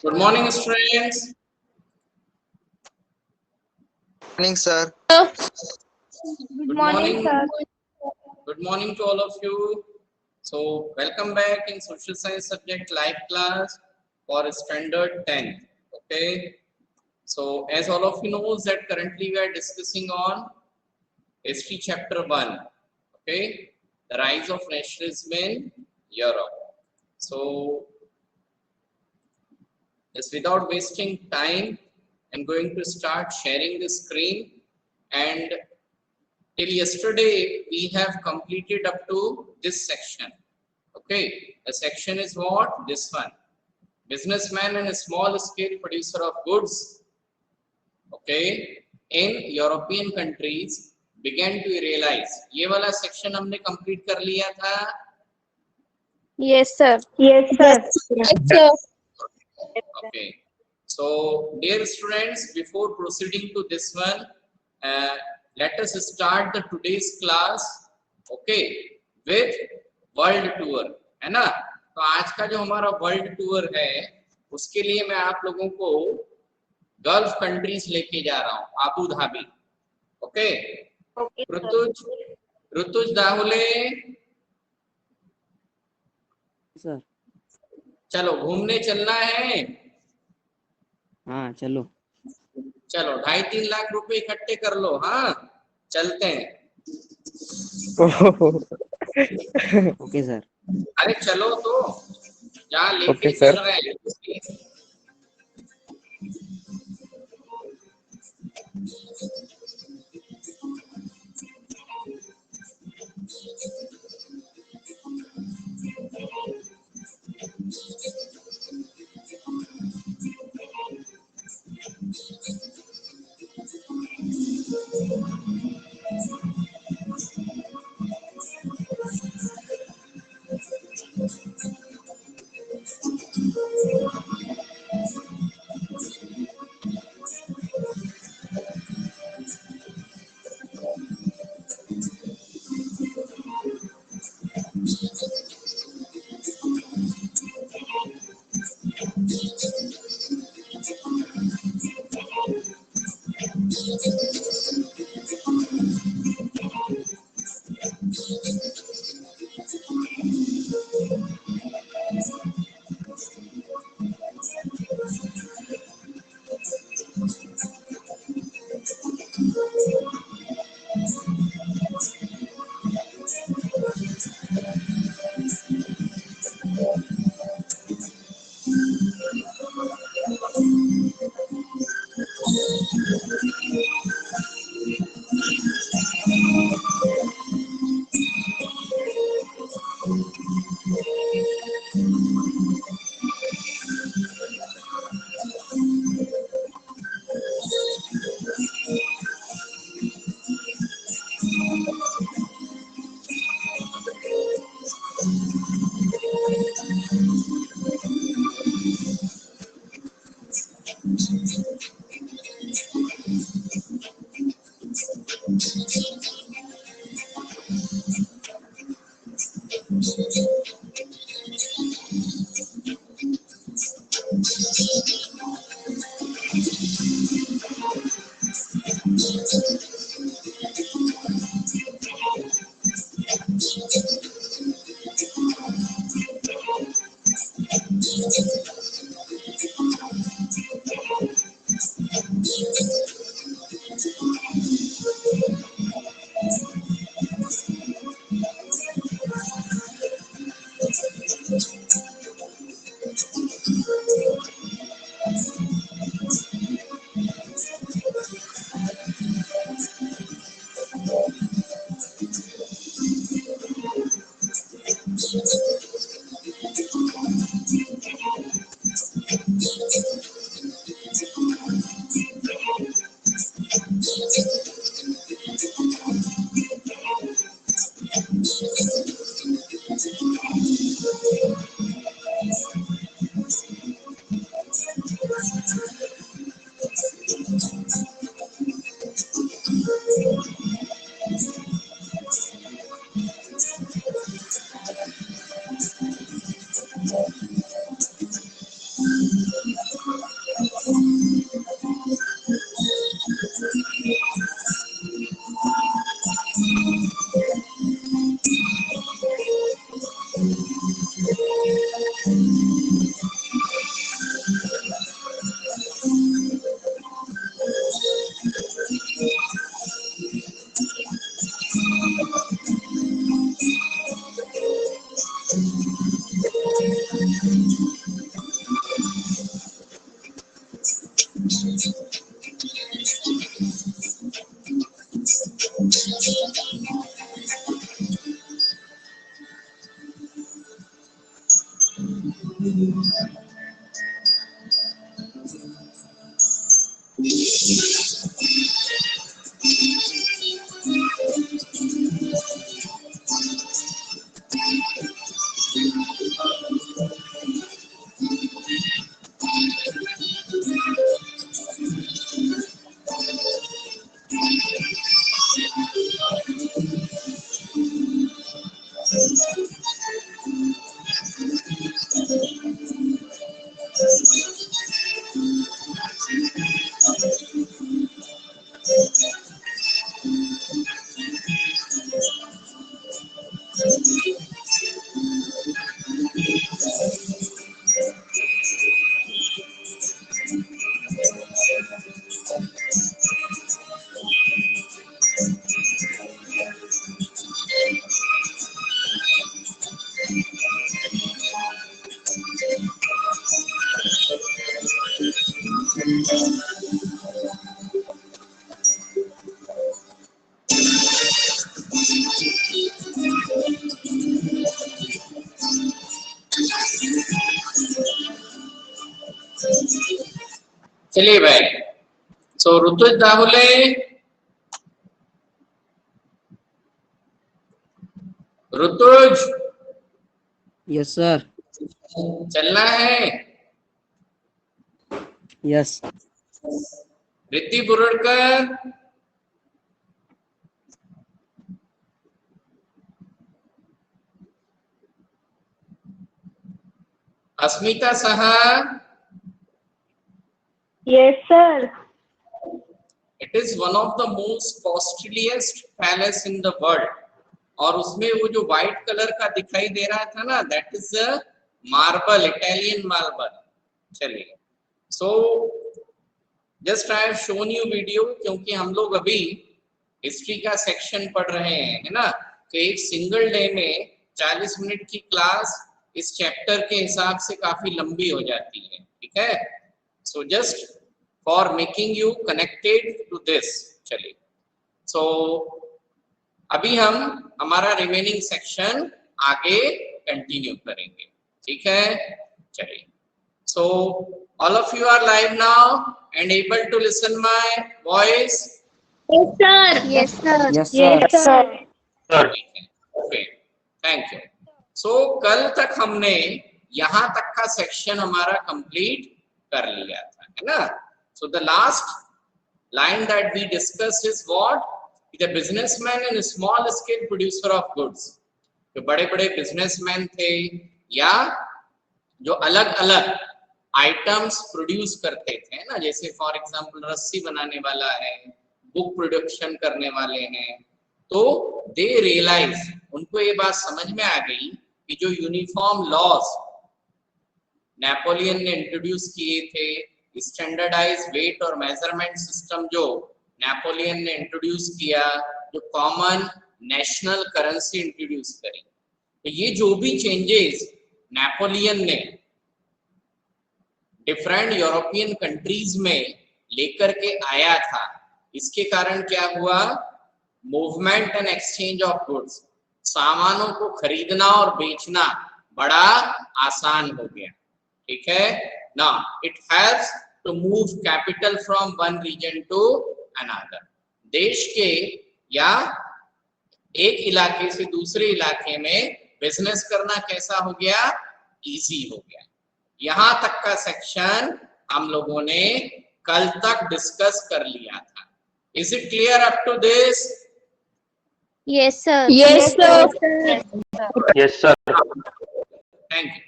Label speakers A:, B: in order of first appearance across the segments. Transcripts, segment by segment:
A: Good morning, students.
B: Morning, sir.
A: Good morning. Good morning to all of you. So, welcome back in social science subject live class for standard 10. Okay. So, as all of you knows that currently we are discussing on history chapter 1. Okay. The rise of nationalism in Europe. So, just without wasting time, I'm going to start sharing the screen, and till yesterday we have completed up to this section. Okay, the section is what? This one. Businessman and a small scale producer of goods, okay, in European countries began to realize. ये वाला section हमने complete कर लिया था.
C: Yes, sir.
D: Yes, sir.
A: Okay. So, dear students, before proceeding to this one, let us start the today's class, okay, with world tour, है ना? तो आज का जो हमारा वर्ल्ड टूर है, उसके लिए मैं आप लोगों को गल्फ कंट्रीज लेके जा रहा हूँ, Abu Dhabi, okay? Rituj दाहुले,
E: sir
A: चलो घूमने चलना है.
E: हाँ चलो.
A: चलो 2.5-3 लाख रुपए इकट्ठे कर लो. हाँ चलते हैं.
E: Okay sir.
A: अरे चलो तो जहाँ लेके
B: ओके,
A: चल
B: सर.
A: रहे हैं. चलिए भाई, सो ऋतुज दाहुले, ऋतुज
E: यस सर।
A: चलना है।
E: Yes.
A: Riddhi Burudkar, Asmita Saha,
C: Yes, sir.
A: it is one of the most costliest palace in the world. और उसमें वो जो व्हाइट कलर का दिखाई दे रहा था ना, that is marble, Italian marble. चलिए, so just I have shown you video, क्योंकि हम लोग अभी हिस्ट्री का सेक्शन पढ़ रहे हैं, है ना। तो एक सिंगल डे में 40 मिनट की क्लास इस चैप्टर के हिसाब से काफी लंबी हो जाती है, ठीक है। So just for making you connected to this. चलिए, सो अभी हम हमारा रिमेनिंग सेक्शन आगे कंटिन्यू करेंगे, ठीक है। चलिए, so all of you are live now and able to listen my voice.
C: Yes, sir. Yes, sir.
E: Yes, sir.
C: Yes, sir.
A: Okay, thank you. So कल तक हमने यहाँ तक का सेक्शन हमारा कंप्लीट कर लिया था, है ना। So the last line that we discussed is what? The businessman and small scale producer of goods. जो बड़े बड़े बिजनेसमैन थे या जो अलग अलग आइटम्स प्रोड्यूस करते थे ना, जैसे फॉर एग्जांपल रस्सी बनाने वाला है, बुक प्रोडक्शन करने वाले हैं, तो दे रियलाइज, उनको ये बात समझ में आ गई कि जो यूनिफॉर्म लॉज नेपोलियन ने इंट्रोड्यूस किए थे, स्टैंडर्डाइज वेट और मेजरमेंट सिस्टम जो नेपोलियन ने इंट्रोड्यूस किया, जो कॉमन नेशनल करेंसी इंट्रोड्यूस करी, तो ये जो भी चेंजेस नेपोलियन ने डिफरेंट यूरोपियन कंट्रीज में लेकर के आया था, इसके कारण क्या हुआ? Movement and exchange of goods, सामानों को खरीदना और बेचना बड़ा आसान हो गया, ठीक है ना। It helps to move capital from one region to another. देश के या एक इलाके से दूसरे इलाके में बिजनेस करना कैसा हो गया? इजी हो गया। यहां तक का सेक्शन हम लोगों ने कल तक डिस्कस कर लिया था। Is it clear up to this?
C: Yes, sir.
D: Yes, sir.
F: Yes, sir.
A: Thank you.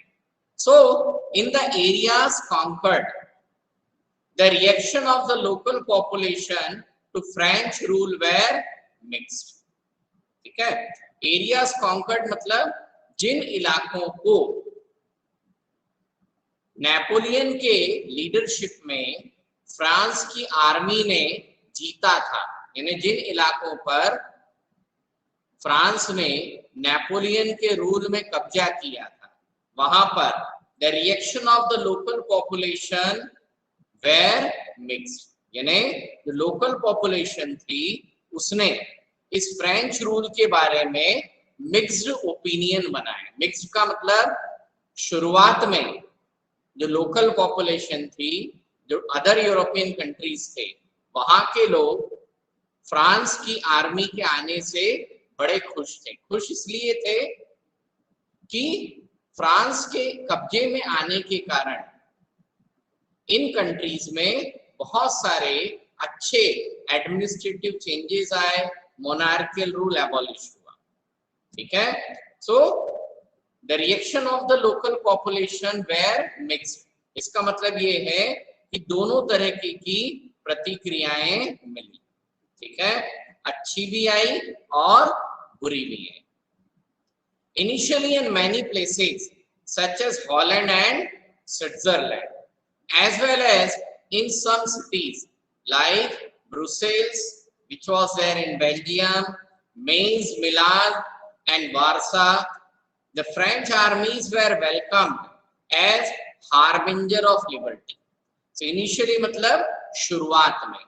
A: So, in the areas conquered, the reaction of the local population to French rule were mixed. ठीक है, areas conquered मतलब जिन इलाकों को Napoleon के leadership में France की army ने जीता था, यानी जिन इलाकों पर फ्रांस ने नेपोलियन के रूल में कब्जा किया था, वहां पर the reaction of the local population were mixed, यानी जो लोकल पॉपुलेशन थी उसने इस फ्रेंच रूल के बारे में मिक्स्ड ओपिनियन बनाया। मिक्स्ड का मतलब शुरुआत में जो लोकल पॉपुलेशन थी, जो अदर यूरोपियन कंट्रीज थे, वहां के लोग फ्रांस की आर्मी के आने से बड़े खुश थे। खुश इसलिए थे कि फ्रांस के कब्जे में आने के कारण इन कंट्रीज में बहुत सारे अच्छे एडमिनिस्ट्रेटिव चेंजेस आए, मोनार्कियल रूल एबॉलिश हुआ। ठीक है, so the reaction of the local population were mixed, इसका मतलब ये है कि दोनों तरह की प्रतिक्रियाएं मिली। ठीक है, अच्छी भी आई और बुरी भी आई। Initially in many places such as Holland and Switzerland, as well as in some cities like Brussels, which was there in Belgium, Mainz, Milan and Warsaw, the French armies were welcomed as harbinger of liberty. So initially मतलब शुरुआत में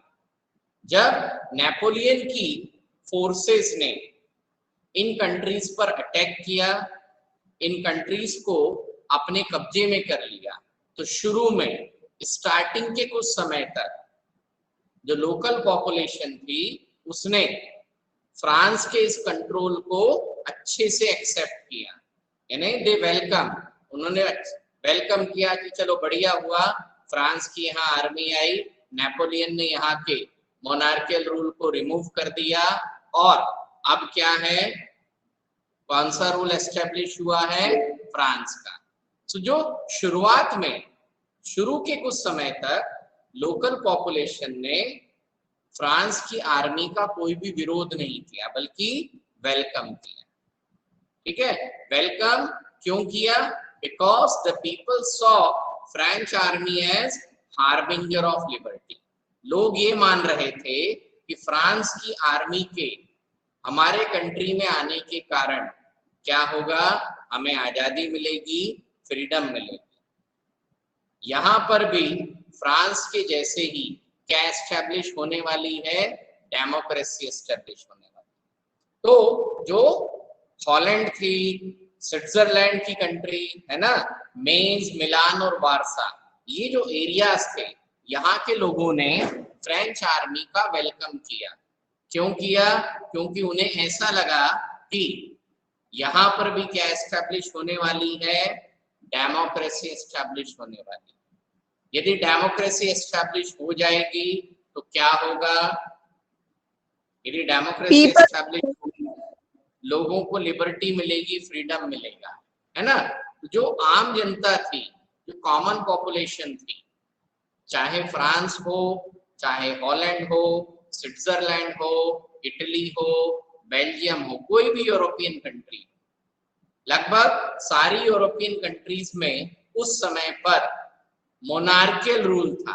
A: जब Napoleon की forces ने इन countries पर attack किया, इन countries को अपने कब्जे में कर लिया, तो शुरू में स्टार्टिंग के कुछ समय तक जो लोकल पॉपुलेशन थी उसने फ्रांस के इस कंट्रोल को अच्छे से एक्सेप्ट किया, यानी दे वेलकम, उन्होंने वेलकम किया कि चलो बढ़िया हुआ, फ्रांस की यहाँ आर्मी आई, नेपोलियन ने यहाँ के मोनार्कियल रूल को रिमूव कर दिया और अब क्या है, कौन सा रूल एस्टेब्लिश हुआ है, फ्रांस का। तो जो शुरुआत में शुरू के कुछ समय तक लोकल पॉपुलेशन ने फ्रांस की आर्मी का कोई भी विरोध नहीं किया बल्कि वेलकम किया। ठीक है, वेलकम क्यों किया? Because the people saw French army as harbinger of liberty. लोग ये मान रहे थे कि फ्रांस की आर्मी के हमारे कंट्री में आने के कारण क्या होगा, हमें आजादी मिलेगी, फ्रीडम मिलेगी। यहां पर भी फ्रांस के जैसे ही क्या एस्टेब्लिश होने वाली है, डेमोक्रेसी एस्टेब्लिश होने वाली। तो जो हॉलैंड थी, स्विट्जरलैंड की कंट्री है ना, मेंज, मिलान और वारसा, ये जो एरियाज थे, यहाँ के लोगों ने फ्रेंच आर्मी का वेलकम किया। क्यों किया? क्योंकि उन्हें ऐसा लगा कि यहाँ पर भी क्या एस्टेब्लिश होने वाली है, डेमोक्रेसी एस्टेब्लिश होने वाली। यदि डेमोक्रेसी एस्टेब्लिश हो जाएगी तो क्या होगा, यदि डेमोक्रेसी एस्टेब्लिश होगी, लोगों को लिबर्टी मिलेगी, फ्रीडम मिलेगा, है ना। जो आम जनता थी, जो कॉमन पॉपुलेशन थी, चाहे फ्रांस हो, चाहे हॉलैंड हो, स्विट्जरलैंड हो, इटली हो, बेल्जियम हो, कोई भी यूरोपियन कंट्री, लगभग सारी यूरोपियन कंट्रीज में उस समय पर मोनार्कियल रूल था।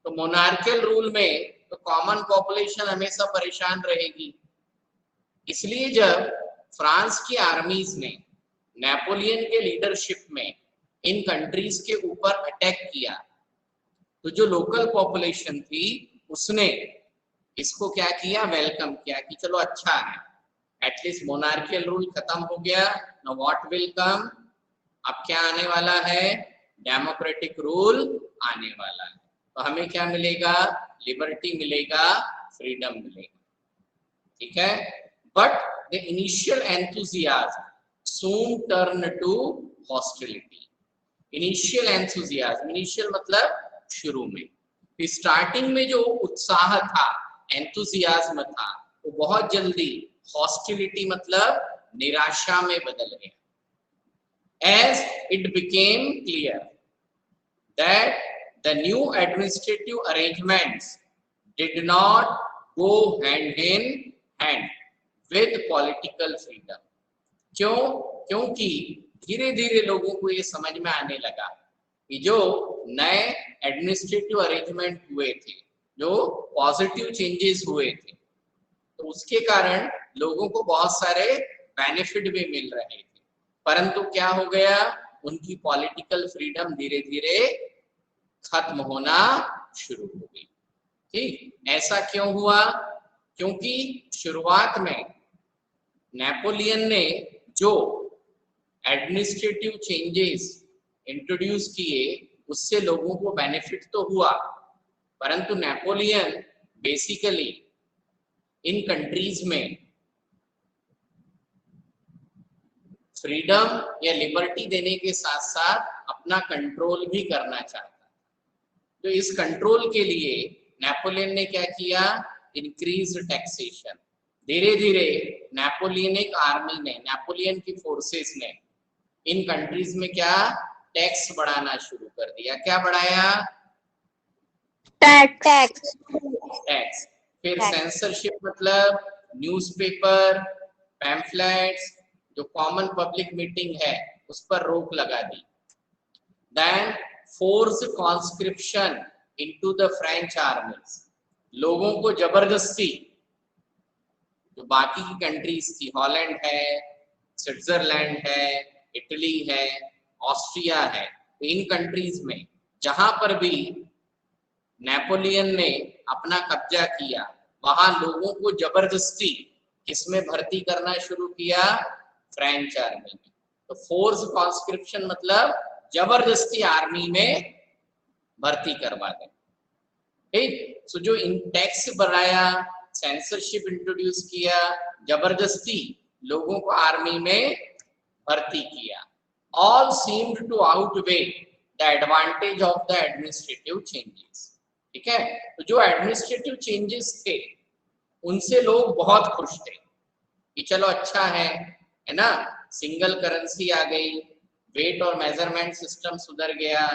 A: तो मोनार्कियल रूल में तो कॉमन पॉपुलेशन हमेशा परेशान रहेगी। इसलिए जब फ्रांस की आर्मीज ने नेपोलियन के लीडरशिप में इन कंट्रीज के ऊपर अटैक किया, तो जो लोकल पॉपुलेशन थी उसने इसको क्या किया, वेलकम किया कि चलो अच्छा है, एटलीस्ट मोनार्कियल रूल खत्म हो गया, नाउ व्हाट विल कम, अब क्या आने वाला है, डेमोक्रेटिक रूल आने वाला है। तो हमें क्या मिलेगा, लिबर्टी मिलेगा, फ्रीडम मिलेगा। ठीक है, but the initial enthusiasm soon turn to hostility. Initial enthusiasm, initial मतलब शुरू में, स्टार्टिंग में जो उत्साह था, एंथुसियाज्म था, वो बहुत जल्दी हॉस्टिलिटी मतलब निराशा में बदल गया। As it became clear that the new administrative arrangements did not go hand in hand with political freedom, क्यों? क्योंकि धीरे धीरे लोगों को ये समझ में आने लगा कि जो नए एडमिनिस्ट्रेटिव अरेंजमेंट हुए थे, जो पॉजिटिव चेंजेस हुए थे, तो उसके कारण लोगों को बहुत सारे बेनिफिट भी मिल रहे थे। परंतु क्या हो गया, उनकी पॉलिटिकल फ्रीडम धीरे धीरे खत्म होना शुरू हो गई। ठीक, ऐसा क्यों हुआ? क्योंकि शुरुआत में नेपोलियन ने जो एडमिनिस्ट्रेटिव चेंजेस इंट्रोड्यूस किए उससे लोगों को बेनिफिट तो हुआ, परंतु नेपोलियन बेसिकली इन कंट्रीज में फ्रीडम या लिबर्टी देने के साथ साथ अपना कंट्रोल भी करना चाहता। तो इस कंट्रोल के लिए नेपोलियन ने क्या किया? Increase taxation. धीरे धीरे नेपोलियनिक आर्मी ने, नेपोलियन की फोर्सेस ने इन कंट्रीज में क्या टैक्स बढ़ाना शुरू कर दिया। क्या बढ़ाया?
C: टैक्स।
A: टैक्स। फिर सेंसरशिप, मतलब न्यूज़पेपर, पैम्फलेट्स, जो कॉमन पब्लिक मीटिंग है उस पर रोक लगा दी। Then force conscription into the French armies. लोगों को जबरदस्ती, जो बाकी की कंट्रीज थी, हॉलैंड है, स्विट्जरलैंड है, इटली है, ऑस्ट्रिया है, तो इन कंट्रीज में जहां पर भी नेपोलियन ने अपना कब्जा किया वहां लोगों को जबरदस्ती किसमें भर्ती करना शुरू किया? फ्रेंच आर्मी में। तो फोर्स कॉन्स्क्रिप्शन मतलब जबरदस्ती आर्मी में भर्ती करवा दें। ठीक, सो जो इन टैक्स बढ़ाया, सेंसरशिप इंट्रोड्यूस किया, जबरदस्ती लोगों को आर्मी में भर्ती किया, all seemed to outweigh the advantage of the administrative changes. ठीक है, तो जो एडमिनिस्ट्रेटिव चेंजेस थे उनसे लोग बहुत खुश थे कि चलो अच्छा है ना, सिंगल करेंसी आ गई, वेट और मेजरमेंट सिस्टम सुधर गया।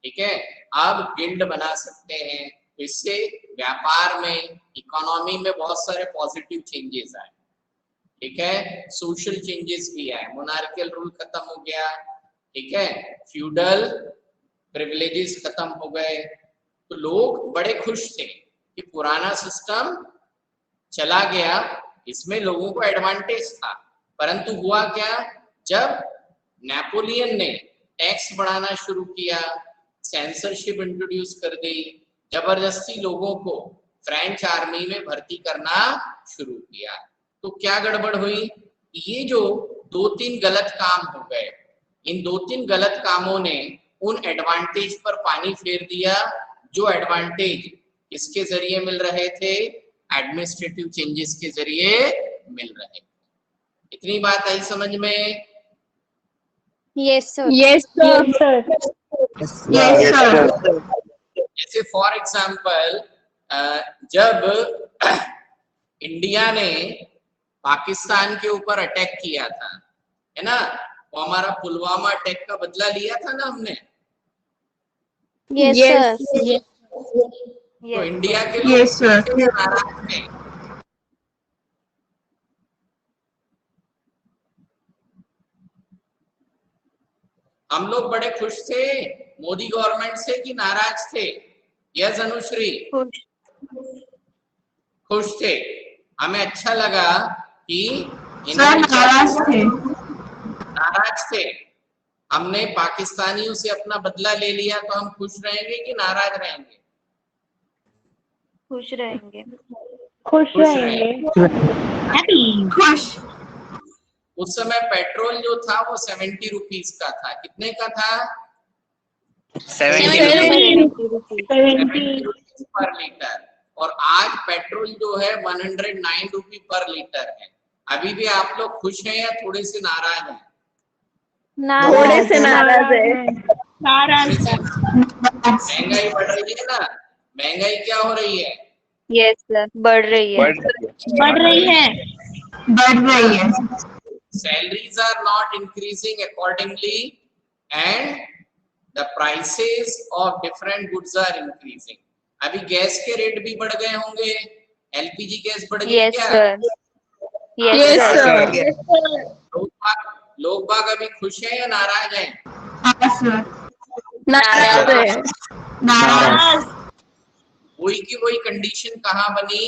A: ठीक है, अब गिल्ड बना सकते हैं, तो इससे व्यापार में, इकोनॉमी में बहुत सारे पॉजिटिव चेंजेस आए। ठीक है, सोशल चेंजेस भी आए, मोनार्कियल रूल खत्म हो गया। ठीक है, फ्यूडल प्रिविलेजेस खत्म हो गए। तो लोग बड़े खुश थे कि पुराना सिस्टम चला गया, इसमें लोगों को एडवांटेज था। परंतु हुआ क्या, जब नेपोलियन ने टैक्स बढ़ाना शुरू किया, सेंसरशिप इंट्रोड्यूस कर दी, जबरदस्ती लोगों को फ्रेंच आर्मी में भर्ती करना शुरू किया, तो क्या गड़बड़ हुई? ये जो 2-3 गलत काम हो गए, इन 2-3 गलत कामों ने उन एडवांटेज पर पानी फेर दिया जो एडवांटेज इसके जरिए मिल रहे थे, एडमिनिस्ट्रेटिव चेंजेस के जरिए मिल रहे थे। इतनी बात आई समझ में?
C: Yes sir.
B: Yes, sir.
A: जैसे फॉर एग्जाम्पल, जब इंडिया ने पाकिस्तान के ऊपर अटैक किया था, है ना, वो हमारा पुलवामा अटैक का बदला लिया था ना हमने,
C: यस सर।
A: तो इंडिया के लोग
B: Yes, sir.
A: नाराज थे। हम लोग बड़े खुश थे मोदी गवर्नमेंट से कि नाराज थे? यस अनुश्री, खुश थे। हमें अच्छा लगा कि नाराज थे। हमने पाकिस्तानियों से अपना बदला ले लिया, तो हम खुश रहेंगे कि नाराज रहेंगे?
C: खुश रहेंगे।
A: खुश रहेंगे।
B: खुश.
A: उस समय पेट्रोल जो था वो 70 रुपीज का था। कितने का था?
B: 70
A: रुपीज पर लीटर। और आज पेट्रोल जो है 109 रुपी पर लीटर है। अभी भी आप लोग खुश हैं या थोड़े से नाराज हैं?
B: थोड़े से नाराज है.
A: महंगाई बढ़ रही है ना, महंगाई क्या हो रही है?
C: यस सर, बढ़ रही है।
B: बढ़ रही है.
A: Salaries are not increasing accordingly and the prices of different goods are increasing. अभी गैस के रेट भी बढ़ गए होंगे, एलपीजी गैस बढ़ गई
C: यस
A: क्या?
C: सर।
B: Yes, sir.
A: तो लोग बाग अभी खुश हैं या नाराज हैं?
B: नाराज है।
E: नाराज।
A: वही की वही कंडीशन कहाँ बनी?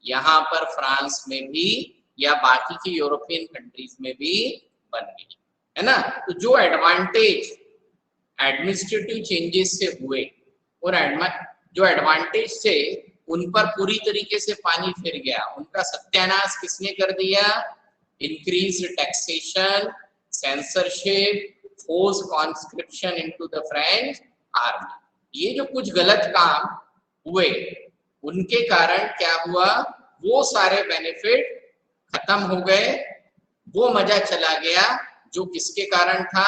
A: यहाँ पर फ्रांस में भी या बाकी की यूरोपियन कंट्रीज में भी बन गई, है ना। तो जो एडवांटेज एडमिनिस्ट्रेटिव चेंजेस से हुए और जो एडवांटेज से उन पर पूरी तरीके से पानी फिर गया, उनका सत्यानाश किसने कर दिया? Increase taxation, censorship, force conscription into the French army. ये जो कुछ गलत काम हुए उनके कारण क्या हुआ? वो सारे बेनिफिट खत्म हो गए, वो मजा चला गया जो किसके कारण था?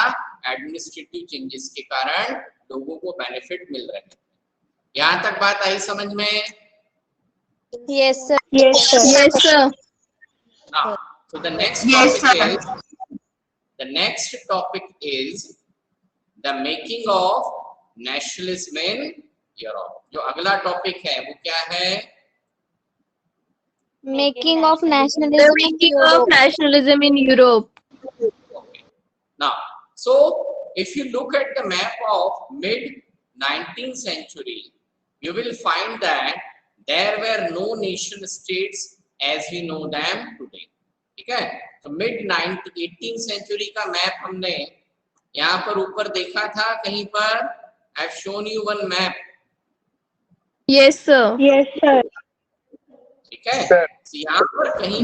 A: एडमिनिस्ट्रेटिव चेंजेस के कारण लोगों को बेनिफिट मिल रहे थे। यहाँ तक बात आई समझ में?
C: Yes, sir.
B: Yes, sir. Yes, sir.
A: Now, so the next topic is the making of nationalism in Europe. जो अगला टॉपिक है वो क्या है?
C: Making of nationalism in
B: Making of
C: Europe.
B: nationalism in Europe.
A: Okay. Now, so if you look at the map of mid 19th century, you will find that there were no nation states as we know them today. ठीक है? तो mid 18th century का map हमने यहाँ पर ऊपर देखा था कहीं पर। I have shown you one map.
B: Yes, sir. Yes, sir.
A: ठीक है? तो यहाँ पर कहीं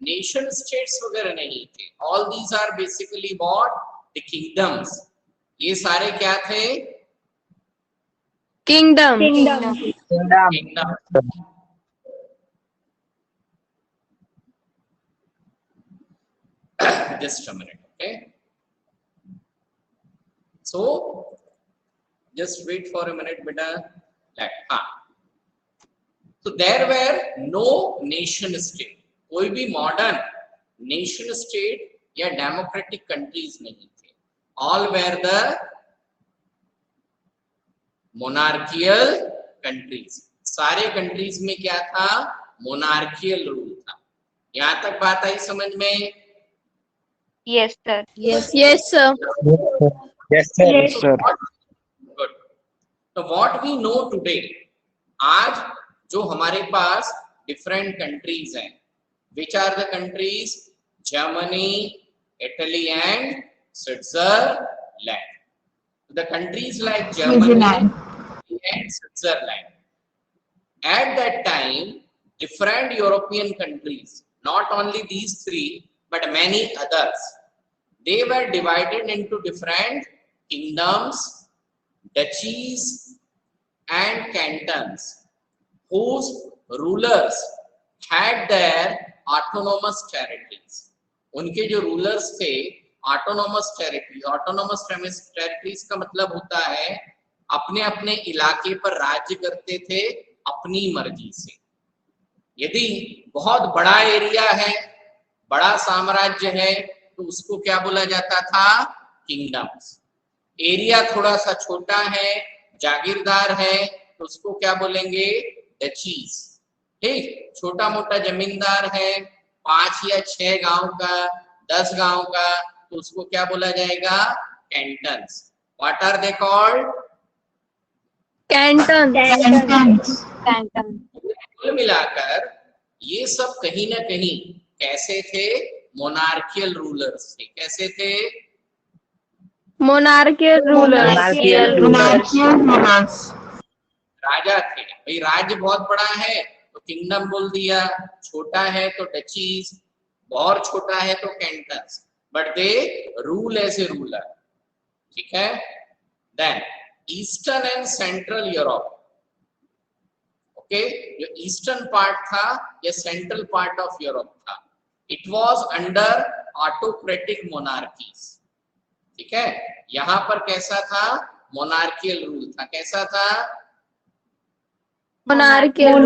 A: नेशन स्टेट्स वगैरह नहीं थे। All these are basically what? The kingdoms. ये सारे क्या थे?
B: Kingdom.
A: Kingdom. Just a minute, okay? So, just wait for a minute, beta. So there were no nation state. कोई भी मॉडर्न नेशन स्टेट या डेमोक्रेटिक कंट्रीज नहीं थे। All where the monarchial countries. सारे कंट्रीज में क्या था? मोनार्कियल रूल था। यहाँ तक बात आई समझ में?
C: Yes, sir.
B: Yes, sir.
F: Yes, sir.
E: Yes, sir.
A: Good. So what we know today, आज जो हमारे पास डिफरेंट कंट्रीज हैं, which are the countries? Germany, Italy and Switzerland. The countries like Germany and Switzerland. At that time, different European countries, not only these three, but many others, they were divided into different kingdoms, duchies and cantons, whose rulers had their autonomous territories. उनके जो rulers थे autonomous territories का मतलब होता है अपने अपने इलाके पर राज्य करते थे अपनी मर्जी से। यदि बहुत बड़ा एरिया है, बड़ा साम्राज्य है, तो उसको क्या बोला जाता था? किंगडम्स। एरिया थोड़ा सा छोटा है, जागीरदार है, तो उसको क्या बोलेंगे? डचीज। ठीक, छोटा मोटा जमींदार है, 5 या 6 गांव का, 10 गांव का, तो उसको क्या बोला जाएगा? Cantons. What are they called?
B: Canton.
C: Canton.
A: कुल मिलाकर ये सब कहीं ना कहीं कैसे थे? मोनार्कियल रूलर्स थे। कैसे थे?
B: Monarchical rulers.
A: राजा थे। भाई राज्य बहुत बड़ा है तो किंगडम बोल दिया, छोटा है तो डचीज, बहुत छोटा है तो cantons, but they rule as a ruler. ठीक है? Then eastern and central Europe, okay, जो ईस्टर्न पार्ट था या सेंट्रल पार्ट ऑफ यूरोप था, it was under autocratic monarchies. ठीक है? यहां पर कैसा था? मोनार्कियल रूल था। कैसा था?
B: Monarchical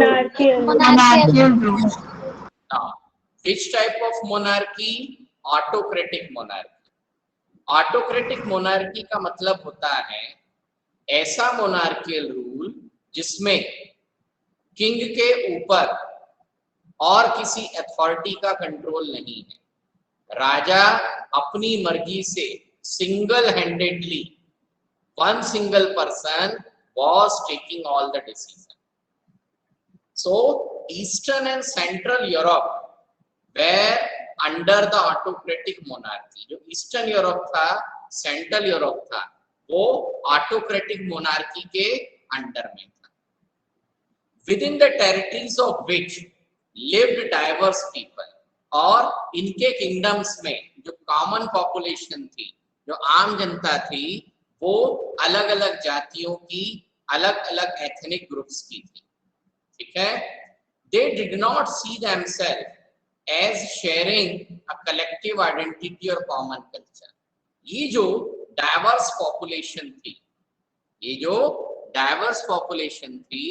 B: rule.
A: Now, which type of monarchy? Autocratic monarchy. Autocratic monarchy का मतलब होता है ऐसा मोनार्कियल रूल जिसमें किंग के ऊपर और किसी अथॉरिटी का कंट्रोल नहीं है। राजा अपनी मर्जी से single handedly, one single person was taking all the decision. So Eastern and Central Europe were under the autocratic monarchy. जो ईस्टर्न यूरोप था, सेंट्रल यूरोप था, वो ऑटोक्रेटिक मोनार्की के अंडर में था. Within the territories of which lived diverse people, और इनके kingdoms में जो कॉमन पॉपुलेशन थी, जो आम जनता थी, वो अलग अलग जातियों की, अलग अलग एथनिक ग्रुप्स की थी. ठीक है. They did not see themselves as sharing a collective identity or common culture. ये जो डाइवर्स पॉपुलेशन थी, ये जो डाइवर्स पॉपुलेशन थी,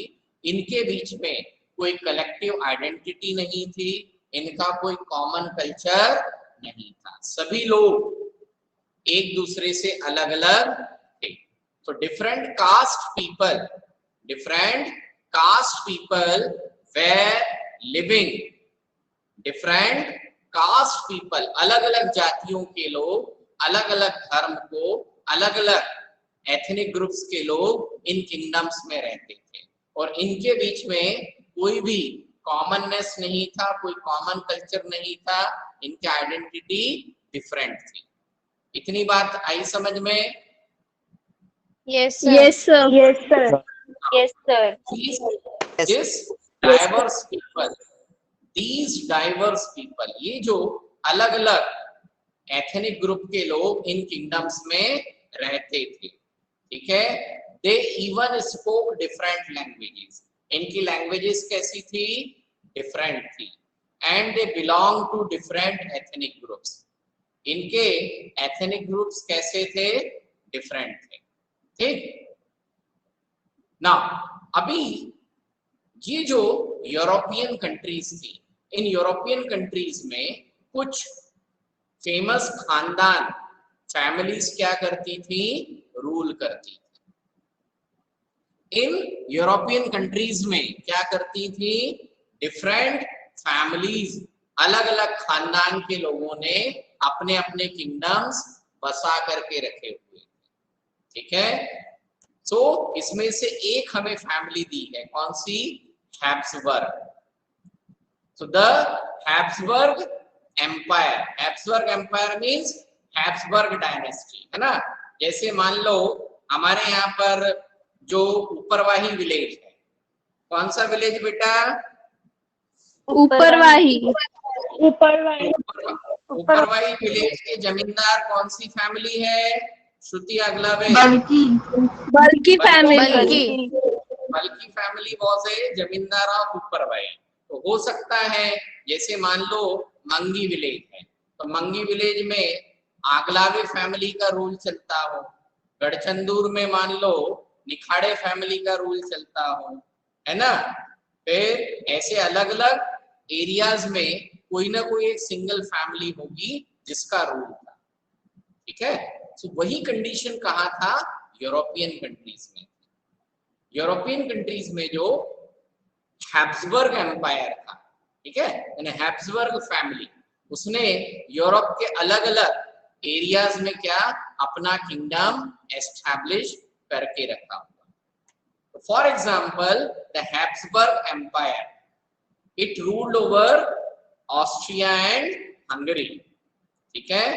A: इनके बीच में कोई कलेक्टिव आइडेंटिटी नहीं थी, इनका कोई कॉमन कल्चर नहीं था. सभी लोग एक दूसरे से अलग अलग थे. तो different caste people were living, different caste people, अलग अलग जातियों के लोग, अलग अलग धर्म को, अलग अलग एथनिक ग्रुप्स के लोग इन किंगडम्स में रहते थे, और इनके बीच में कोई भी कॉमननेस नहीं था, कोई कॉमन कल्चर नहीं था, इनकी आइडेंटिटी डिफरेंट थी. इतनी बात आई समझ में?
C: Yes, sir.
B: Yes, sir. Yes, sir.
C: Yes, sir.
A: These diverse people, ये जो अलग अलग एथनिक ग्रुप के लोग इन किंगडम्स में रहते थे. ठीक है. They even spoke different languages. इनकी लैंग्वेजेस कैसी थी? डिफरेंट थी. And they belong to different ethnic groups. इनके एथनिक ग्रुप्स कैसे थे? डिफरेंट थे. ठीक. ना अभी ये जो यूरोपियन कंट्रीज थी, इन यूरोपियन कंट्रीज में कुछ फेमस खानदान, फैमिलीज क्या करती थी? रूल करती थी. इन यूरोपियन कंट्रीज में क्या करती थी? डिफरेंट फैमिलीज, अलग अलग खानदान के लोगों ने अपने अपने किंगडम्स बसा करके रखे हुए. ठीक है. सो इसमें से एक हमें फैमिली दी है, कौन सी? Habsburg. So the Habsburg empire. Habsburg empire means Habsburg dynasty, है ना. जैसे मान लो हमारे यहाँ पर जो ऊपरवाही विलेज है, कौन सा विलेज बेटा?
B: ऊपरवाही.
A: ऊपरवाही विलेज के जमींदार कौन सी फैमिली है? श्रुति अगलावे.
B: बल्कि फैमिली.
A: बल्कि फैमिली वाज ए जमींदार ऑफ ऊपरवाही. तो हो सकता है जैसे मान लो मंगी विलेज है, तो मंगी विलेज में आगलावे फैमिली का रूल चलता हो. गढ़चंदूर में मान लो निखाड़े फैमिली का रूल चलता हो, है ना. फिर ऐसे अलग अलग एरियाज में कोई ना कोई एक सिंगल फैमिली होगी जिसका रूल था. ठीक है. तो वही कंडीशन कहाँ था? यूरोपियन कंट्रीज में. यूरोपियन कंट्रीज में जो हैब्सबर्ग एम्पायर था, ठीक है, यानी हैब्सबर्ग फैमिली, उसने यूरोप के अलग अलग एरियाज में क्या अपना किंगडम एस्टैब्लिश करके रखा हुआ. For example the Habsburg empire, it ruled over Austria and Hungary. ठीक है.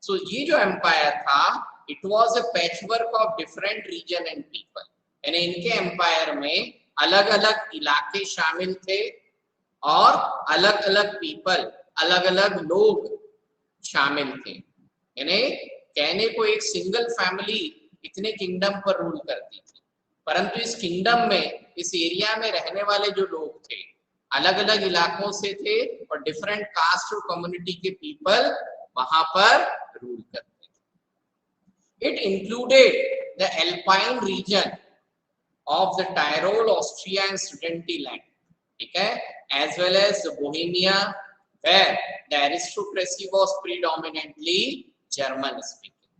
A: सो ये जो एम्पायर था, it was a patchwork of different region and people. यानी इनके एम्पायर में अलग अलग इलाके शामिल थे और अलग अलग पीपल, अलग अलग लोग शामिल थे. यानी कहने को एक सिंगल फैमिली इतने किंगडम पर रूल करती थी, परंतु इस किंगडम में, इस एरिया में रहने वाले जो लोग थे अलग अलग इलाकों से थे और डिफरेंट कास्ट और कम्युनिटी के पीपल वहां पर रूल करते थे. It included the Alpine region of the Tyrol, Austria and Sudetenland, ठीक है, as well as Bohemia, where the aristocracy was predominantly German speaking.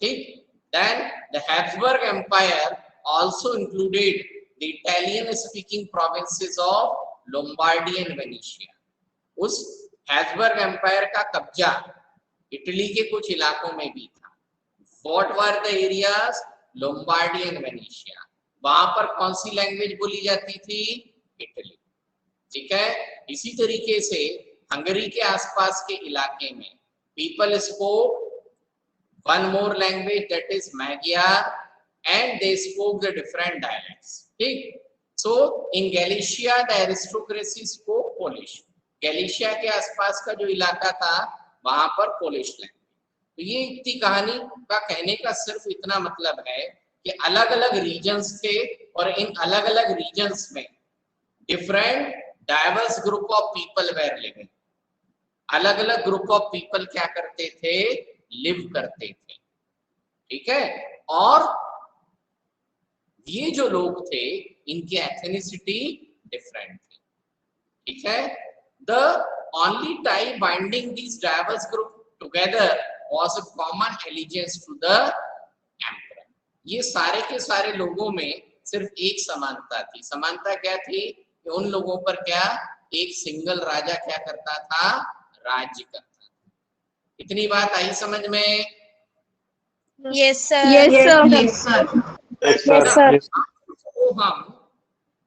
A: ठीक. Then the Habsburg Empire also included the Italian speaking provinces of Lombardy and Venetia. उस Habsburg Empire का कब्जा Italy के कुछ इलाकों में भी था। What were the areas? Lombardy and Venetia. वहां पर कौन सी लैंग्वेज बोली जाती थी? इटली। ठीक है, इसी तरीके से हंगरी के आसपास के इलाके में people spoke one more language, that is Magyar, and they spoke the different dialects. ठीक, so in Galicia the aristocracy spoke Polish. Galicia के आसपास का जो इलाका था वहां पर पोलिश लैंग्वेज। तो ये इतनी कहानी का कहने का सिर्फ इतना मतलब है कि अलग अलग रीजन्स थे और इन अलग अलग रीजन्स में different diverse group of people were living. अलग अलग ग्रुप ऑफ पीपल क्या करते थे? लिव करते थे। ठीक है, और ये जो लोग थे इनकी एथनिसिटी डिफरेंट थी। ठीक है, the only tie binding these diverse group together was a common allegiance to the emperor। ये सारे के सारे लोगों में सिर्फ एक समानता थी। समानता क्या थी? कि उन लोगों पर क्या एक सिंगल राजा क्या करता था? राज्य करता था। इतनी बात आई समझ में?
C: Yes, sir.
B: Yes, sir.
E: Yes, sir.
F: Yes,
B: Yes,
F: sir.
B: sir.
A: तो हम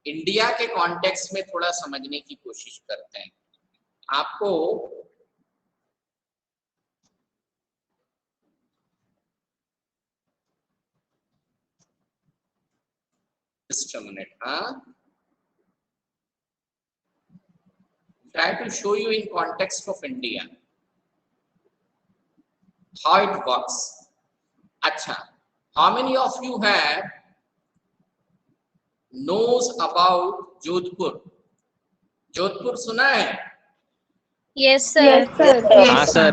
A: इंडिया के कॉन्टेक्स्ट में थोड़ा समझने की कोशिश करते हैं। आपको just a minute, try to show you in context of India how it works। अच्छा, how many of you have knows about Jodhpur? Jodhpur सुना है?
C: Yes, sir.
B: Yes, sir.
F: हाँ sir.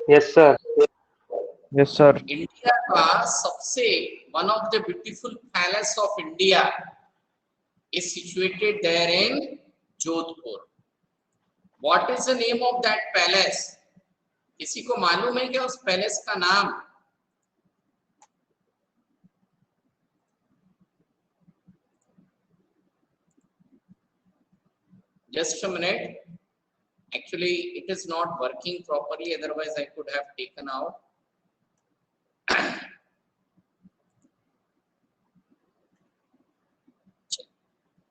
F: Yes, sir. Yes, sir.
A: India का सबसे one of the beautiful palace of India is situated there in Jodhpur. What is the name of that palace? किसी को मालूम है क्या उस पैलेस का नाम? Just a minute. Actually, it is not working properly. Otherwise, I could have taken out.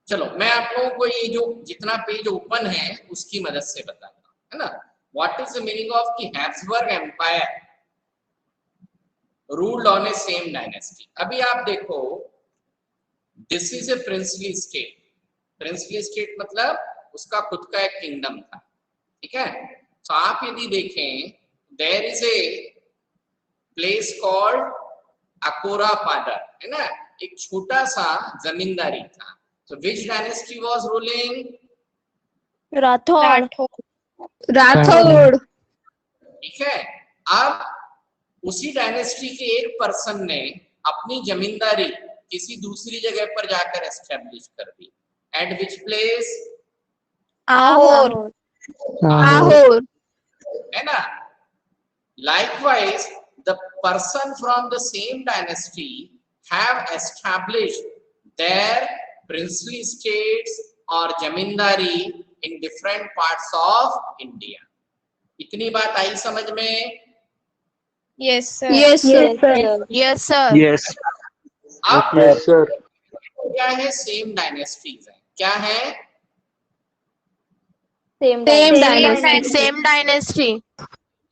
A: चलो मैं आप लोगों को ये जो जितना पेज ओपन है उसकी मदद से बताता हूँ, है ना। What is the meaning of की Habsburg empire ruled on a same dynasty. अभी आप देखो, this is a princely state. Princely state मतलब उसका खुद का एक किंगडम था। ठीक है, तो आप यदि देखें, there is a place called Akora Padar, है ना, एक छोटा सा जमींदारी था। So which dynasty was ruling?
B: Rathore.
A: ठीक है, अब उसी डायनेस्टी के एक पर्सन ने अपनी जमींदारी किसी दूसरी जगह पर जाकर एस्टेब्लिश कर दी। At which place?
B: आहोर।
A: है ना। Likewise, the person from the same dynasty have established their princely states or zamindari in different parts of India। इतनी बात आई समझ में?
C: Yes, sir.
B: Yes, sir.
C: Yes, sir.
F: Yes.
A: अब
F: Yes, sir.
A: क्या है? सेम डायनेस्टीज है। क्या है?
C: Same
B: dynasty.
C: Same dynasty.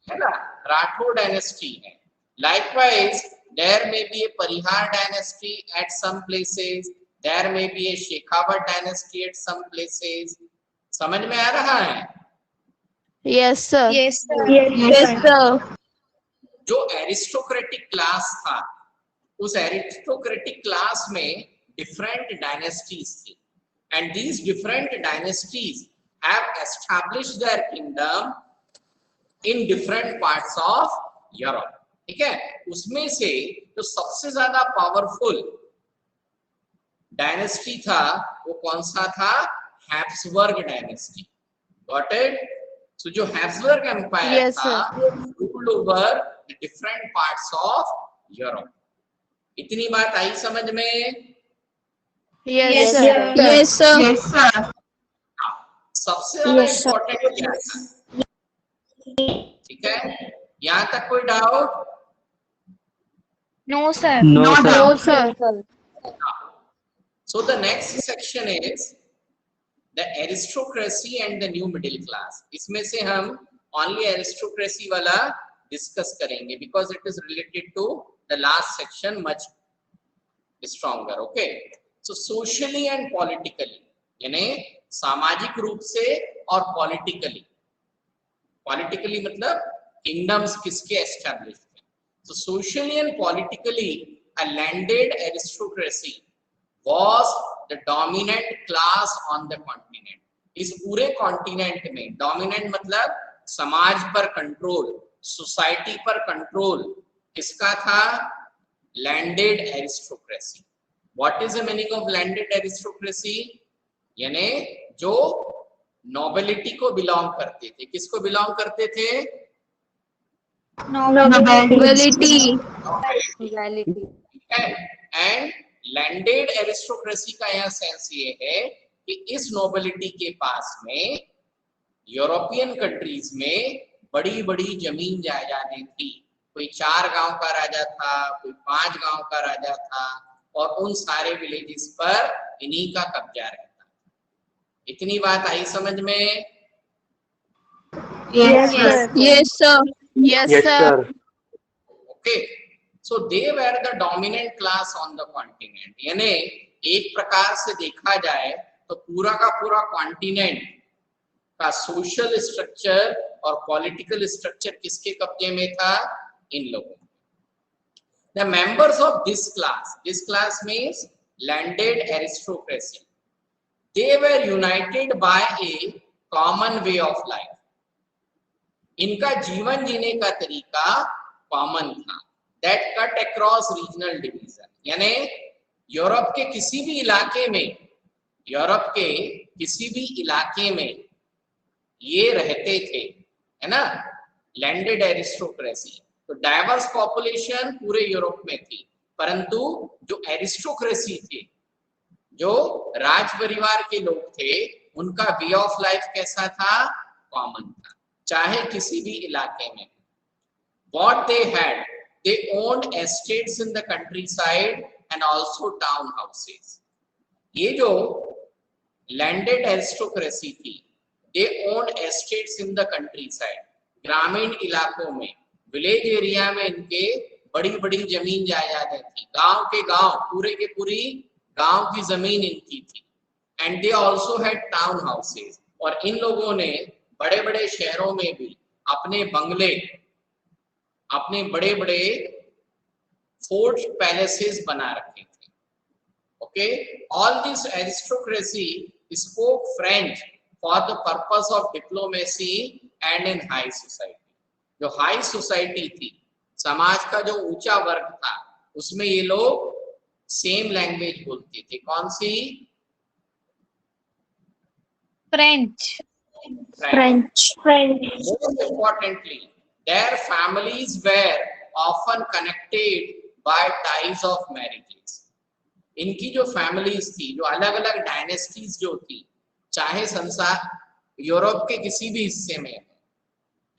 A: है ना, राठौड़ डायनेस्टी है। Likewise, there may be a Parihar dynasty at some places, there may be a Shekhawat dynasty at some places। समझ में आ रहा है?
C: Yes, sir. Yes, sir.
B: Yes, sir.
A: जो एरिस्टोक्रेटिक क्लास था, उस एरिस्टोक्रेटिक क्लास में डिफरेंट डायनेस्टीज थी, and these different dynasties have established there kingdom in different parts of Europe. ठीक है, उसमें से जो सबसे ज्यादा पावरफुल डायनेस्टी था वो कौन सा था? Habsburg dynasty. Got it? So जो हैब्सबर्ग एम्पायर
C: Yes,
A: था ruled over the different parts of Europe. इतनी बात आई समझ में?
C: Yes, sir.
B: Yes, sir.
E: Yes, sir.
A: सबसे ज्यादा
B: Yes, sir.
A: इम्पोर्टेंट क्या था? ठीक है, यहाँ तक कोई doubt?
B: No, sir.
F: No,
E: No
F: sir.
C: No,
E: doubt.
C: sir.
A: So the next section is the aristocracy and the new middle class. इसमें से हम only aristocracy वाला discuss करेंगे because it is related to the last section much stronger. Okay. So socially and politically, यानी सामाजिक रूप से और politically. Politically मतलब kingdoms किसके established थे. So socially and politically, a landed aristocracy was the dominant class on the continent. इस पूरे कॉन्टिनेंट में डोमिनेंट मतलब समाज पर कंट्रोल, सोसाइटी पर कंट्रोल किसका था? Landed aristocracy. What is the meaning of landed aristocracy? यानी जो नोबिलिटी को बिलोंग करते थे. किसको बिलोंग करते थे?
C: Nobility.
A: एंड लैंडेड एरिस्टोक्रेसी का यह सेंस ये है कि इस नोबिलिटी के पास में यूरोपियन कंट्रीज में बड़ी बड़ी जमीन जायदादें थी. कोई 4 गांव का राजा था, कोई 5 गांव का राजा था, और उन सारे विलेजेस पर इन्हीं का कब्जा रहता. इतनी बात आई समझ में?
E: Yes, sir.
B: Yes, sir.
C: Yes,
F: Yes,
C: sir.
F: sir.
A: Okay. So they were the dominant class on the continent. यानी एक प्रकार से देखा जाए तो पूरा का पूरा कॉन्टिनेंट का सोशल स्ट्रक्चर और पॉलिटिकल स्ट्रक्चर किसके कब्जे में था? इन लोगों. The members of this class means landed aristocracy. They were united by a common way of life. इनका जीवन जीने का तरीका कॉमन था. That cut across regional division. यानी यूरोप के किसी भी इलाके में ये रहते थे, है ना? Landed aristocracy. तो डाइवर्स पॉपुलेशन पूरे यूरोप में थी, परंतु जो एरिस्टोक्रेसी थे, जो राज परिवार के लोग थे, उनका वे ऑफ लाइफ कैसा था? कॉमन था, चाहे किसी भी इलाके में. What they had, they owned estates in the countryside and also town houses. ये जो लैंडेड एरिस्टोक्रेसी थी, they owned estates in the countryside. ग्रामीण इलाकों में, विलेज एरिया में इनके बड़ी बड़ी जमीन जायदादें थी. गांव के गांव, पूरे के पूरी गांव की जमीन इनकी थी. And they also had town houses. और इन लोगों ने बड़े बड़े शहरों में भी अपने बंगले, अपने बड़े बड़े फोर्ट पैलेसेस बना रखे थे. Okay. All this aristocracy spoke French for the purpose of diplomacy and in high society. जो हाई सोसाइटी थी, समाज का जो ऊंचा वर्ग था, उसमें ये लोग सेम लैंग्वेज बोलते थे. कौन सी?
B: French.
A: Most importantly, their families were often connected by ties of marriages. इनकी जो फैमिलीज थी, जो अलग अलग डायनेस्टीज जो थी, चाहे संसार यूरोप के किसी भी हिस्से में,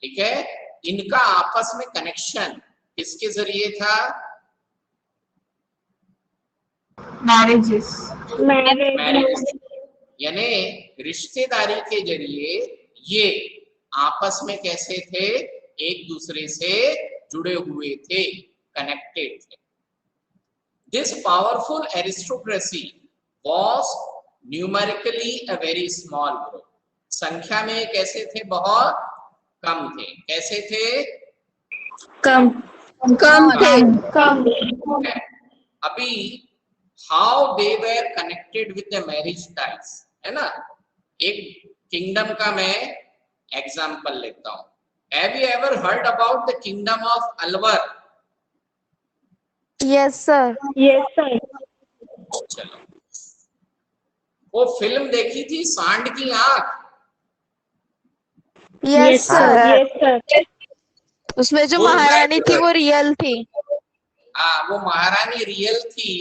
A: ठीक है, इनका आपस में कनेक्शन किसके जरिए था?
E: Marriages.
A: मैरिज. यानी रिश्तेदारी के जरिए ये आपस में कैसे थे? एक दूसरे से जुड़े हुए थे, कनेक्टेड थे. This powerful aristocracy was numerically a very small group. संख्या में कैसे थे? बहुत कम थे. कैसे थे?
B: कम
A: Okay. अभी how they were connected with the marriage ties, है ना? एक किंगडम का मैं एग्जांपल लेता हूँ. Have you ever heard about the kingdom of Alwar?
C: Yes, sir.
A: चलो, वो फिल्म देखी थी सांड की आंख?
C: Yes, sir. उसमें जो महारानी थी वो रियल थी.
A: हाँ, वो महारानी रियल थी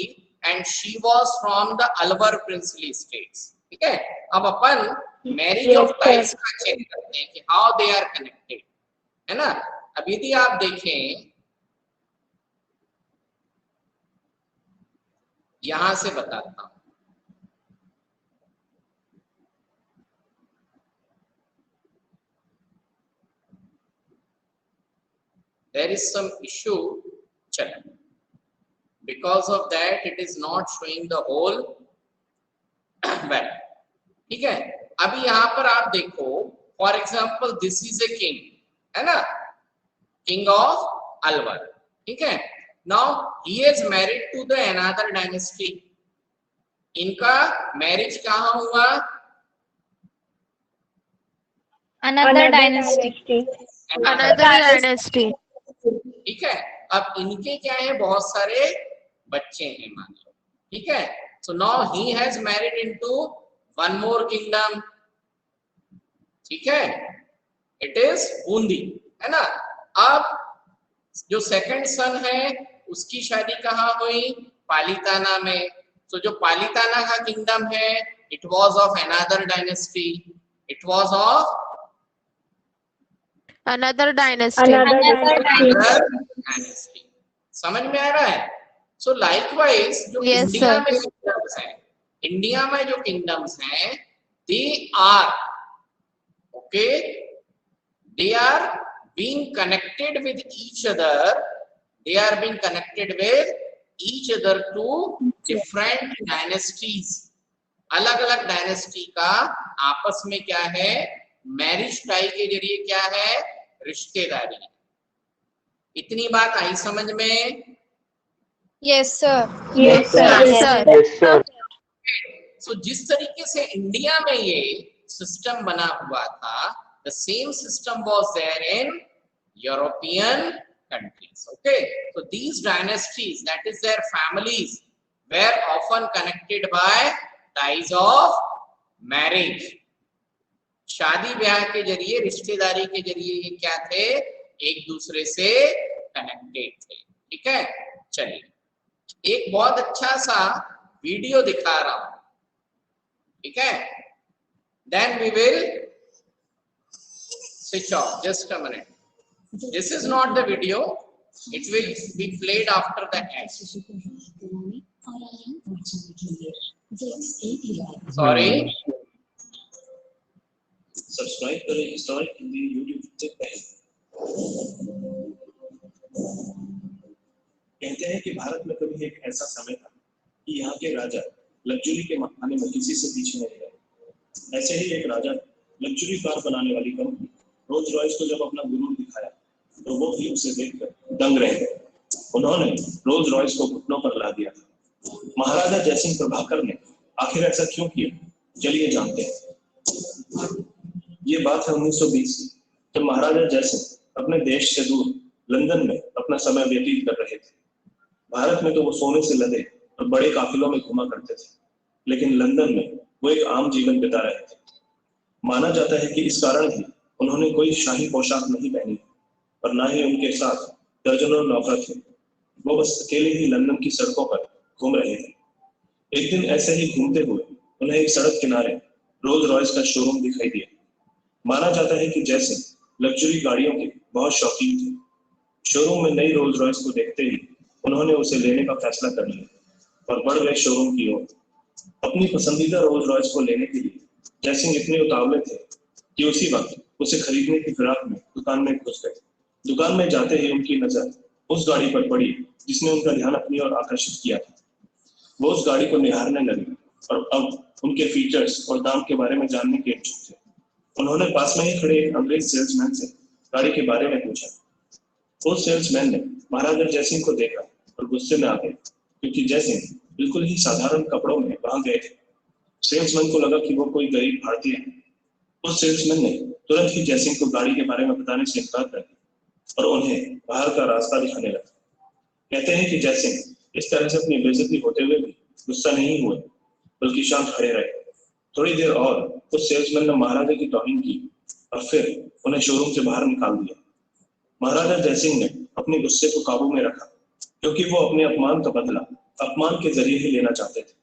A: and she was from the Alwar princely states. ठीक है. अब अपन मैरिज ऑफ टाइप्स का चेक करते हैं कि हाउ दे आर कनेक्टेड. है ना। अब यदि आप देखें, यहां से बताता हूं, there is some issue, चलो, because of that it is not showing the whole well, ठीक है। अभी यहाँ पर आप देखो, for example this is a king, है ना, किंग ऑफ अलवर, ठीक है। Now he is married to the another dynasty. इनका मैरिज कहाँ हुआ?
B: Another dynasty.
C: Another dynasty.
A: ठीक है। अब इनके क्या है, बहुत सारे बच्चे हैं मान लो, ठीक है। So now he has married into one more kingdom, ठीक है, इट इज बूंदी, है ना। अब जो सेकंड सन है उसकी शादी कहाँ हुई? पालीताना में। तो जो पालीताना का किंगडम है, it was of another dynasty, it was of
C: Another dynasty.
A: Dynasty. समझ में आ रहा है? सो लाइकवाइज जो
C: Yes,
A: इंडिया
C: sir.
A: में किंगडम्स हैं, इंडिया में जो किंगडम्स हैं, they are okay, they are being connected with each other, they are being connected with each other to different dynasties। अलग अलग डायनेस्टी का आपस में क्या है? मैरिज टाई के जरिए क्या है? रिश्तेदारी है। इतनी बात आई समझ में?
B: Yes, sir.
C: Yes, sir.
F: Yes, sir.
A: सो जिस तरीके से इंडिया में ये सिस्टम बना हुआ था, the same system was there in European countries, okay। So these dynasties, that is their families, were often connected by ties of marriage। शादी ब्याह के जरिए, रिश्तेदारी के जरिए ये क्या थे? एक दूसरे से कनेक्टेड थे, ठीक है। चलिए एक बहुत अच्छा सा वीडियो दिखा रहा हूं, ठीक है। Then we will switch off, just a minute, this is not the video, it will be played after the ad, sorry।
D: Subscribe करें हिस्टोरिक हिंदी यूट्यूब से पहले। कहते हैं कि भारत में कभी एक ऐसा समय था कि यहाँ के राजा लग्जरी के मामले में किसी से पीछे नहीं रहे। ऐसे ही एक राजा लग्जरी कार बनाने वाली कंपनी रोल्स रॉयस को जब अपना गुरूर दिखाया तो वो भी उसे देखकर दंग रह गए। उन्होंने रोल्स रॉयस को घुटनों पर ला दिया था। महाराजा जयसिंह प्रभाकर ने आखिर ऐसा क्यों किया, चलिए जानते हैं। ये बात है 1920 की, जब महाराजा जयसिंह अपने देश से दूर लंदन में अपना समय व्यतीत कर रहे थे। भारत में तो वो सोने से लदे और बड़े काफिलों में घुमा करते थे, लेकिन लंदन में वो एक आम जीवन बिता रहे थे। माना जाता है कि इस कारण ही उन्होंने कोई शाही पोशाक नहीं पहनी और ना ही उनके साथ दर्जनों नौकर थे। वो बस अकेले ही लंदन की सड़कों पर घूम रहे थे। एक दिन ऐसे ही घूमते हुए उन्हें एक सड़क किनारे रोल्स रॉयस का शोरूम दिखाई दिया। माना जाता है कि जयसिंह लग्जरी गाड़ियों के बहुत शौकीन थे। शोरूम में नई रोल्स रॉयस को देखते ही उन्होंने उसे लेने का फैसला कर लिया और बढ़ गए शोरूम की ओर। अपनी पसंदीदा रोल्स रॉयस को लेने के लिए जयसिंह इतने उतावले थे कि उसी वक्त उसे खरीदने की फिराक में दुकान में घुस गए। दुकान में जाते ही उनकी नजर उस गाड़ी पर पड़ी जिसने उनका ध्यान अपनी ओर आकर्षित किया था। वो उस गाड़ी को निहारने लगे और अब उनके फीचर्स और दाम के बारे में जानने के इच्छुक थे। उन्होंने पास में ही खड़े एक अंग्रेज सेल्समैन से गाड़ी के बारे में पूछा। उस सेल्समैन ने महाराजा जयसिंह को देखा और गुस्से में आ गए, क्योंकि जयसिंह बिल्कुल ही साधारण कपड़ों में वहां गए थे। सेल्समैन को लगा कि वो कोई गरीब भारतीय है। उस सेल्समैन ने तुरंत ही जयसिंह को गाड़ी के बारे में बताने से इनकार कर दिया और उन्हें बाहर का रास्ता दिखाने लगा। कहते हैं कि जयसिंह इस तरह से अपनी बेइज्जती होते हुए भी गुस्सा नहीं हुए, बल्कि शांत खड़े रहे। थोड़ी देर और उस सेल्समैन ने महाराजा की तौहीन की और फिर उन्हें शोरूम से बाहर निकाल दिया। महाराजा जयसिंह ने अपने गुस्से को काबू में रखा, क्योंकि वो अपने अपमान का बदला अपमान के जरिए ही लेना चाहते थे।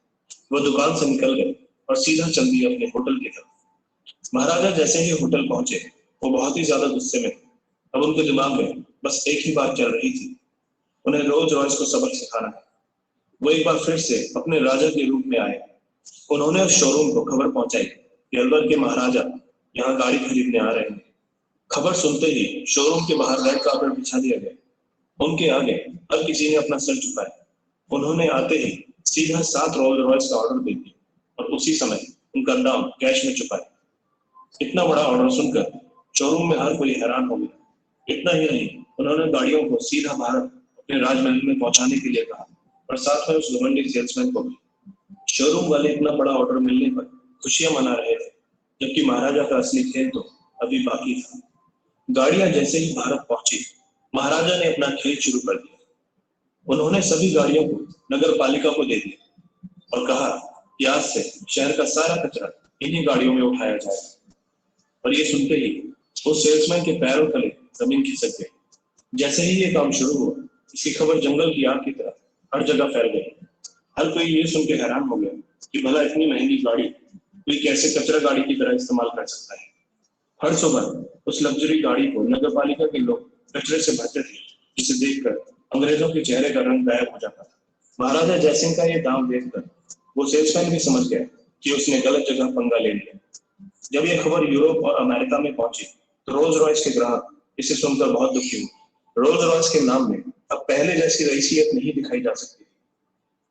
D: वो दुकान से निकल गए और सीधा चल दिए अपने होटल की तरफ। महाराजा जैसे ही होटल पहुंचे वो बहुत ही ज्यादा गुस्से में थे। अब उनके दिमाग में बस एक ही बात चल रही थी, उन्हें रोल्स रॉयस को सबक सिखाना है। वो एक बार फिर से अपने राजा के रूप में आए। उन्होंने उस शोरूम को खबर पहुंचाई कि अलवर के महाराजा यहाँ गाड़ी खरीदने आ रहे हैं। खबर सुनते ही शोरूम के बाहर रेड कार्पेट बिछा दिया गया। उनके आगे हर किसी ने अपना सर झुकाया। उन्होंने आते ही सीधा 7 रोल्स रॉयस का ऑर्डर दे दिया और उसी समय उनका दाम कैश में चुकाया। इतना बड़ा ऑर्डर सुनकर शोरूम में हर कोई हैरान हो गया। इतना ही नहीं, उन्होंने गाड़ियों को सीधा भारत अपने राजमहल में पहुंचाने के लिए कहा और साथ में उस घमंडी सेल्समैन को भी। शोरूम वाले इतना बड़ा ऑर्डर मिलने पर खुशियां मना रहे थे, जबकि महाराजा का असली खेल तो अभी बाकी था। गाड़ियां जैसे ही भारत पहुंची, महाराजा ने अपना खेल शुरू कर दिया। उन्होंने सभी गाड़ियों को नगर पालिका को दे दिया और कहा कि आज से शहर का सारा कचरा इन्हीं गाड़ियों में उठाया जाएगा। और ये सुनते ही उस सेल्समैन के पैरों तले जमीन खिसक गई। जैसे ही ये काम शुरू हुआ, इसकी खबर जंगल की आग की तरह हर जगह फैल गई। हर कोई ये सुन के हैरान हो गया कि भला इतनी महंगी गाड़ी कोई कैसे कचरा गाड़ी की तरह इस्तेमाल कर सकता है। हर सुबह उस लग्जरी गाड़ी को नगर पालिका के लोग कचरे से भरते थे, जिसे देखकर अंग्रेजों के चेहरे का रंग गायब हो जाता था। महाराजा जयसिंह का ये दाम देखकर वो सेल्समैन भी समझ गया कि उसने गलत जगह पंगा ले लिया। जब यह खबर यूरोप और अमेरिका में पहुंची तो रोल्स रॉयस के ग्राहक इसे सुनकर बहुत दुखी हुए। रोल्स रॉयस के नाम में अब पहले जैसी रईसियत नहीं दिखाई जा सकती।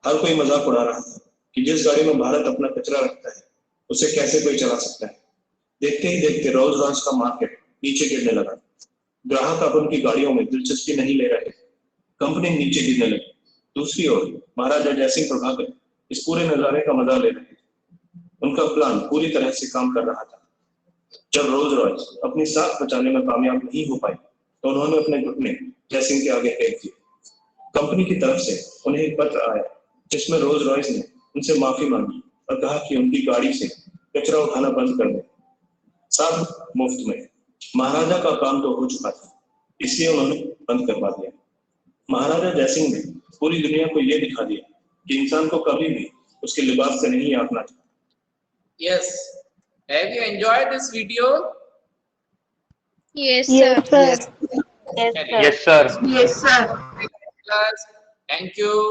D: हर कोई मजाक उड़ा रहा था कि जिस गाड़ी में भारत अपना कचरा रखता है, उसे कैसे कोई चला सकता है। देखते ही देखते रोल्स रॉयस का मार्केट नीचे गिरने लगा। ग्राहक अब उनकी गाड़ियों में दिलचस्पी नहीं ले रहे, कंपनी नीचे गिरने लगी। दूसरी ओर महाराजा जयसिंह प्रभाकर इस पूरे नजारे का मजा ले रहे थे। उनका प्लान पूरी तरह से काम कर रहा था। जब रोल्स रॉयस अपनी साख बचाने में कामयाब नहीं हो पाई तो उन्होंने अपने घुटने जयसिंह के आगे फेंक दिए। कंपनी की तरफ से उन्हें एक पत्र आया जिसमें रोल्स रॉयस ने उनसे माफी मांगी और कहा कि उनकी गाड़ी से कचरा उठाना बंद कर दें, सब मुफ्त में। महाराजा का काम तो हो चुका था, इसलिए उन्होंने बंद करवा दिया। महाराजा जयसिंह ने पूरी दुनिया को यह दिखा दिया कि इंसान को कभी भी उसके लिबास से नहीं आंकना चाहिए।
A: Yes. Have you enjoyed this video?
B: Yes,
C: Yes,
B: sir.
C: sir. Yes, sir.
F: Yes, sir.
E: Yes, sir.
A: Class. Thank you.